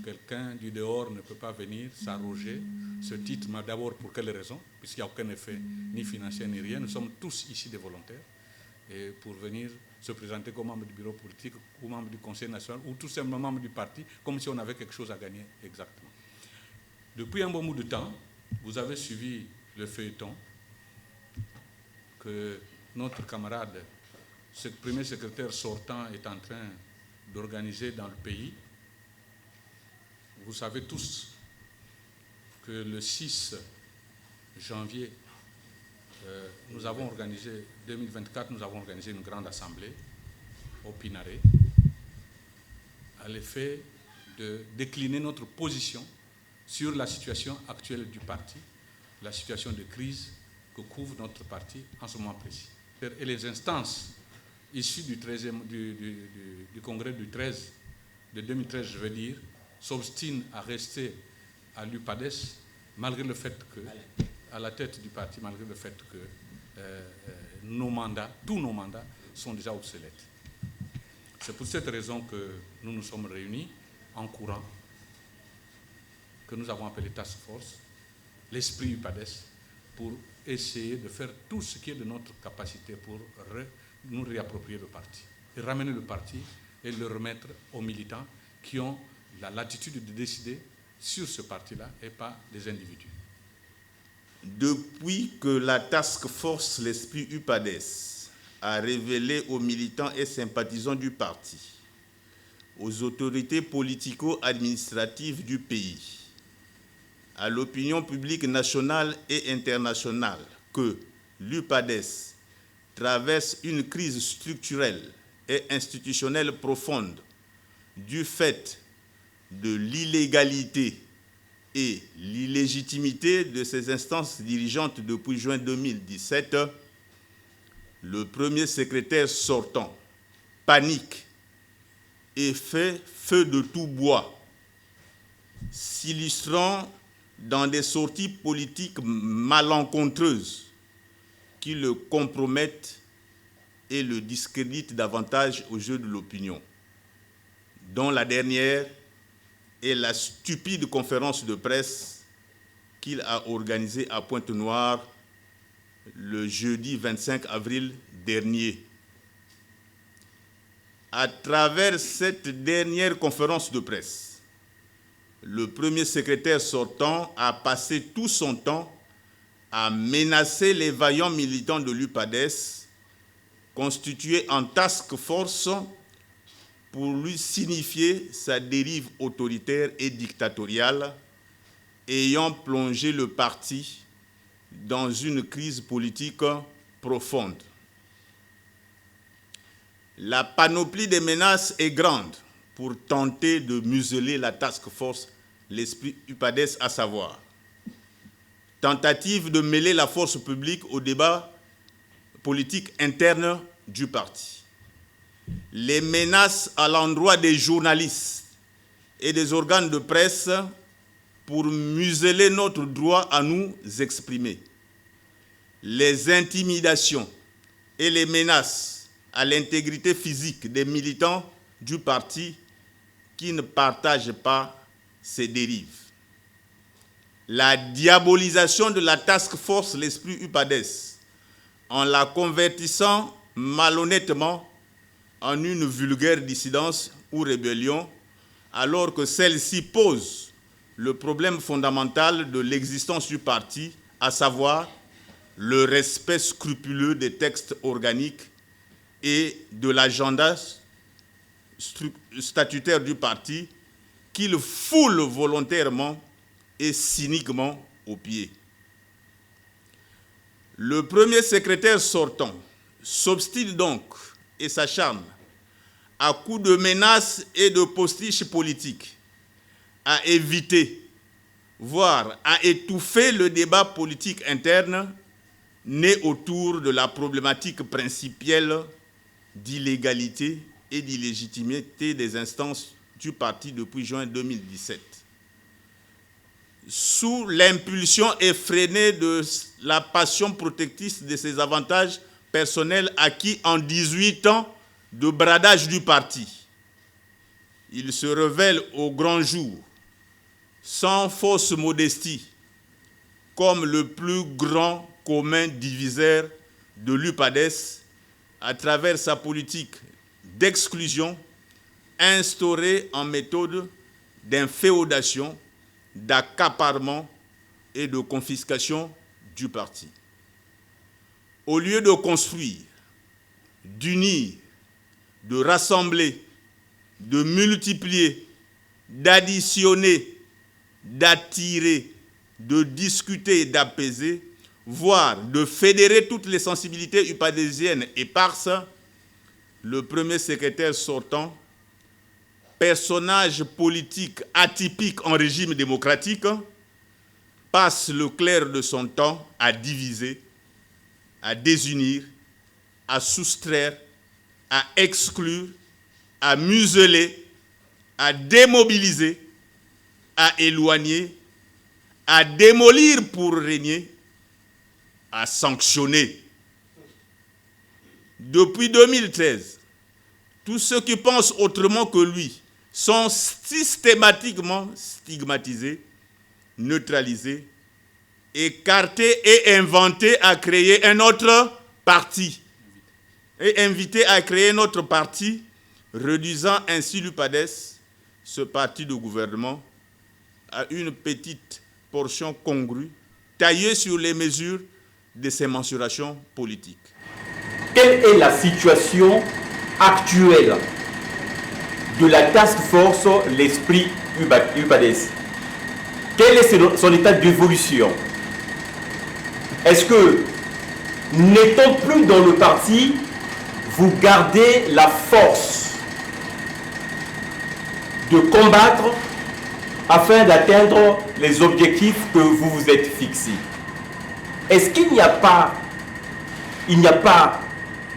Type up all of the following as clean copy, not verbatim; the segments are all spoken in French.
Quelqu'un du dehors ne peut pas venir s'arroger ce titre, mais d'abord pour quelle raison? Puisqu'il n'y a aucun effet ni financier ni rien. Nous sommes tous ici des volontaires et pour venir se présenter comme membre du bureau politique ou membre du conseil national ou tout simplement membre du parti, comme si on avait quelque chose à gagner exactement. Depuis un bon bout de temps, vous avez suivi le feuilleton que notre camarade, ce premier secrétaire sortant, est en train d'organiser dans le pays. Vous savez tous que le 6 janvier 2024, nous avons organisé une grande assemblée au Pinaré à l'effet de décliner notre position sur la situation actuelle du parti, la situation de crise que couvre notre parti en ce moment précis. Et les instances issues du congrès du 13 de 2013, je veux dire, s'obstinent à rester à l'UPADES malgré le fait que, à la tête du parti, malgré le fait que tous nos mandats sont déjà obsolètes. C'est pour cette raison que nous nous sommes réunis en courant, que nous avons appelé Task Force, l'esprit UPADES, pour essayer de faire tout ce qui est de notre capacité pour nous réapproprier le parti, et ramener le parti et le remettre aux militants qui ont la latitude de décider sur ce parti-là et pas des individus. Depuis que la task force l'esprit UPADES a révélé aux militants et sympathisants du parti, aux autorités politico-administratives du pays, à l'opinion publique nationale et internationale que l'UPADES traverse une crise structurelle et institutionnelle profonde du fait de l'illégalité et l'illégitimité de ces instances dirigeantes depuis juin 2017, le premier secrétaire sortant panique et fait feu de tout bois, s'illustrant dans des sorties politiques malencontreuses qui le compromettent et le discréditent davantage aux yeux de l'opinion, dont la dernière est la stupide conférence de presse qu'il a organisée à Pointe-Noire le jeudi 25 avril dernier. À travers cette dernière conférence de presse, le premier secrétaire sortant a passé tout son temps à menacer les vaillants militants de l'UPADES, constitués en task force pour lui signifier sa dérive autoritaire et dictatoriale, ayant plongé le parti dans une crise politique profonde. La panoplie des menaces est grande pour tenter de museler la task force, l'esprit UPADES, à savoir tentative de mêler la force publique au débat politique interne du parti, les menaces à l'endroit des journalistes et des organes de presse pour museler notre droit à nous exprimer, les intimidations et les menaces à l'intégrité physique des militants du parti qui ne partagent pas ces dérives, la diabolisation de la task force l'esprit UPADES en la convertissant malhonnêtement en une vulgaire dissidence ou rébellion, alors que celle-ci pose le problème fondamental de l'existence du parti, à savoir le respect scrupuleux des textes organiques et de l'agenda statutaire du parti qu'il foule volontairement et cyniquement aux pieds. Le premier secrétaire sortant s'obstine donc et s'acharne à coups de menaces et de postiches politiques, à éviter, voire à étouffer le débat politique interne né autour de la problématique principielle d'illégalité et d'illégitimité des instances du parti depuis juin 2017. Sous l'impulsion effrénée de la passion protectrice de ses avantages personnels acquis en 18 ans de bradage du parti, il se révèle au grand jour, sans fausse modestie, comme le plus grand commun diviseur de l'UPADES à travers sa politique d'exclusion instaurée en méthode d'inféodation, d'accaparement et de confiscation du parti. Au lieu de construire, d'unir, de rassembler, de multiplier, d'additionner, d'attirer, de discuter et d'apaiser, voire de fédérer toutes les sensibilités upadésiennes éparses, le premier secrétaire sortant, personnage politique atypique en régime démocratique, passe le clair de son temps à diviser, à désunir, à soustraire, à exclure, à museler, à démobiliser, à éloigner, à démolir pour régner, à sanctionner. Depuis 2013, tous ceux qui pensent autrement que lui sont systématiquement stigmatisés, neutralisés, écartés et inventés à créer un autre parti. Et invités à créer un autre parti, réduisant ainsi l'UPADES, ce parti de gouvernement, à une petite portion congrue, taillée sur les mesures de ses mensurations politiques. Quelle est la situation actuelle de la task force l'esprit UPADES? Quel est son état d'évolution? Est-ce que, n'étant plus dans le parti, vous gardez la force de combattre afin d'atteindre les objectifs que vous vous êtes fixés? Est-ce qu'il n'y a pas,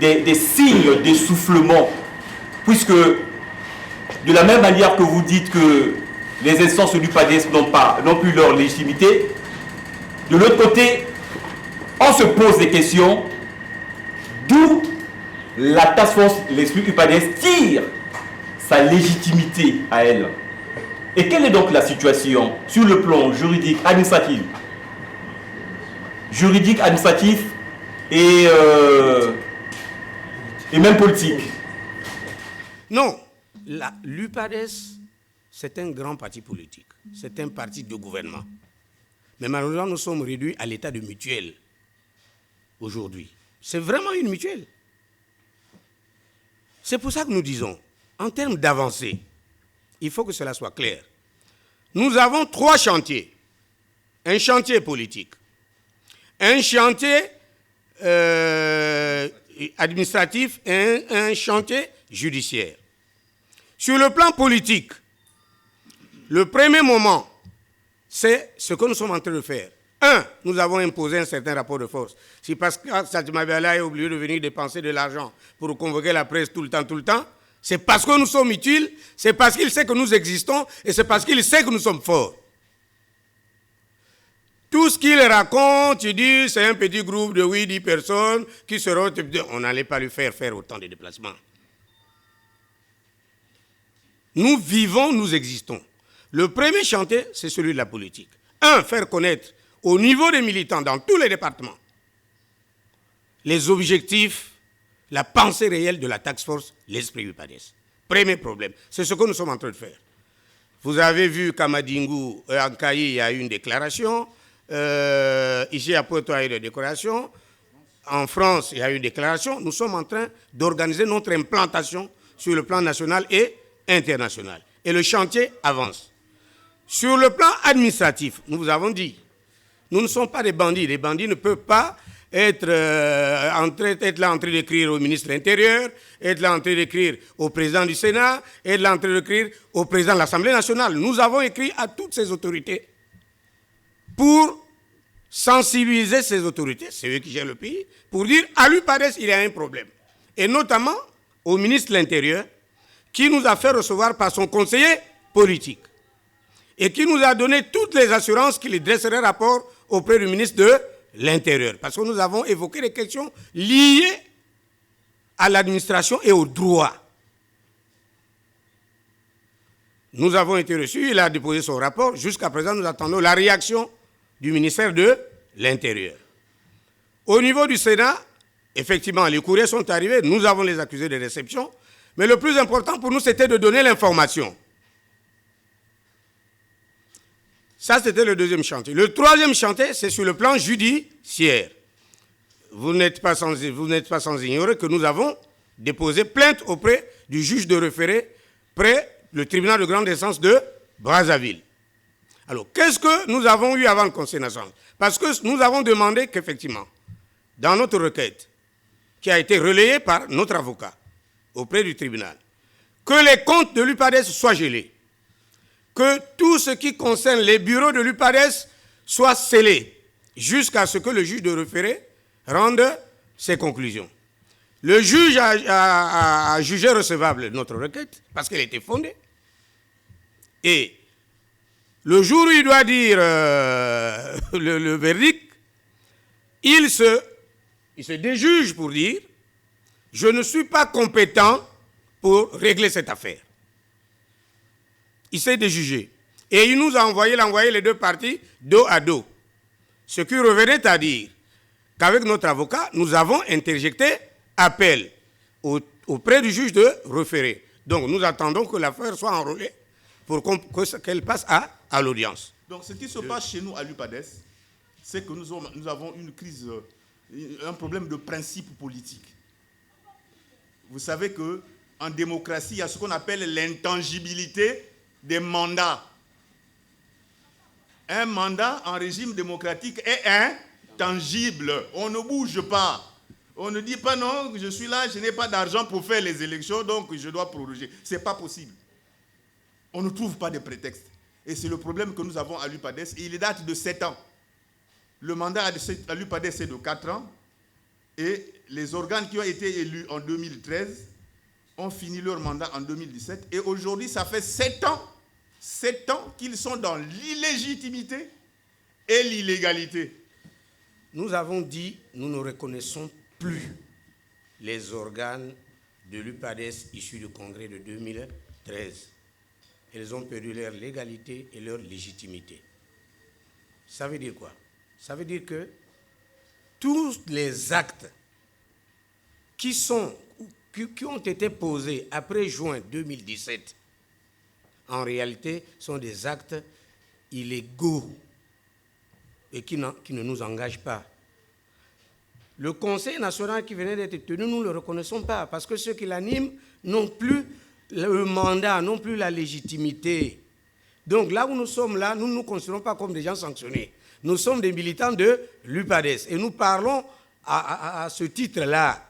des signes d'essoufflement, puisque de la même manière que vous dites que les instances du PADES n'ont plus leur légitimité, de l'autre côté, on se pose des questions, d'où la task force, l'esprit du PADES tire sa légitimité à elle. Et quelle est donc la situation sur le plan juridique, administratif et même politique? Non, l'UPADES, c'est un grand parti politique. C'est un parti de gouvernement. Mais malheureusement, nous sommes réduits à l'état de mutuelle aujourd'hui. C'est vraiment une mutuelle. C'est pour ça que nous disons, en termes d'avancée, il faut que cela soit clair. Nous avons 3 chantiers. Un chantier politique, un chantier administratif et un chantier judiciaire. Sur le plan politique, le premier moment, c'est ce que nous sommes en train de faire. 1, nous avons imposé un certain rapport de force. Si Pascal Satima-Bala est obligé de venir dépenser de l'argent pour convoquer la presse tout le temps, c'est parce que nous sommes utiles, c'est parce qu'il sait que nous existons et c'est parce qu'il sait que nous sommes forts. Tout ce qu'il raconte, il dit, c'est un petit groupe de 8-10 personnes qui seront... On n'allait pas lui faire autant de déplacements. Nous vivons, nous existons. Le premier chantier, c'est celui de la politique. 1, faire connaître au niveau des militants dans tous les départements les objectifs, la pensée réelle de la task force, l'esprit UPADES. Premier problème. C'est ce que nous sommes en train de faire. Vous avez vu qu'à Madingu, en Kayi, il y a eu une déclaration. Ici à Pointe, il y a eu une déclaration. En France, il y a eu une déclaration. Nous sommes en train d'organiser notre implantation sur le plan national et international. Et le chantier avance. Sur le plan administratif, nous vous avons dit, nous ne sommes pas des bandits. Les bandits ne peuvent pas être là en train d'écrire au ministre de l'Intérieur, être là en train d'écrire au président du Sénat, être là en train d'écrire au président de l'Assemblée nationale. Nous avons écrit à toutes ces autorités pour sensibiliser ces autorités, c'est eux qui gèrent le pays, pour dire à l'UPADES, il y a un problème. Et notamment au ministre de l'Intérieur, qui nous a fait recevoir par son conseiller politique et qui nous a donné toutes les assurances qu'il dresserait rapport auprès du ministre de l'Intérieur. Parce que nous avons évoqué des questions liées à l'administration et au droit. Nous avons été reçus, il a déposé son rapport. Jusqu'à présent, nous attendons la réaction du ministère de l'Intérieur. Au niveau du Sénat, effectivement, les courriers sont arrivés, nous avons les accusés de réception, mais le plus important pour nous, c'était de donner l'information. Ça, c'était le deuxième chantier. Le troisième chantier, c'est sur le plan judiciaire. Vous n'êtes pas sans ignorer que nous avons déposé plainte auprès du juge de référé près le tribunal de grande instance de Brazzaville. Alors, qu'est-ce que nous avons eu avant le Conseil national? Parce que nous avons demandé qu'effectivement, dans notre requête, qui a été relayée par notre avocat auprès du tribunal, que les comptes de l'UPADES soient gelés, que tout ce qui concerne les bureaux de l'UPADES soit scellé jusqu'à ce que le juge de référé rende ses conclusions. Le juge a jugé recevable notre requête parce qu'elle était fondée. Et le jour où il doit dire le verdict, il se déjuge pour dire « Je ne suis pas compétent pour régler cette affaire ». Il s'est déjugé. Et il nous a envoyé les deux parties dos à dos. Ce qui revenait à dire qu'avec notre avocat, nous avons interjecté appel auprès du juge de référé. Donc nous attendons que l'affaire soit enrôlée pour qu'elle passe à l'audience. Donc ce qui se passe chez nous à l'UPADES, c'est que nous avons une crise, un problème de principe politique. Vous savez qu'en démocratie, il y a ce qu'on appelle l'intangibilité des mandats. Un mandat en régime démocratique est intangible. On ne bouge pas. On ne dit pas non, je suis là, je n'ai pas d'argent pour faire les élections, donc je dois proroger. Ce n'est pas possible. On ne trouve pas de prétexte. Et c'est le problème que nous avons à l'UPADES. Et il date de 7 ans. Le mandat à l'UPADES est de 4 ans. Et les organes qui ont été élus en 2013 ont fini leur mandat en 2017. Et aujourd'hui, ça fait 7 ans qu'ils sont dans l'illégitimité et l'illégalité. Nous avons dit, nous ne reconnaissons plus les organes de l'UPADES issus du congrès de 2013. Ils ont perdu leur légalité et leur légitimité. Ça veut dire quoi? Ça veut dire que tous les actes qui ont été posés après juin 2017, en réalité, sont des actes illégaux et qui ne nous engagent pas. Le Conseil national qui venait d'être tenu, nous ne le reconnaissons pas, parce que ceux qui l'animent n'ont plus le mandat, n'ont plus la légitimité. Donc là où nous sommes là, nous ne nous considérons pas comme des gens sanctionnés. Nous sommes des militants de l'UPADES et nous parlons à ce titre-là.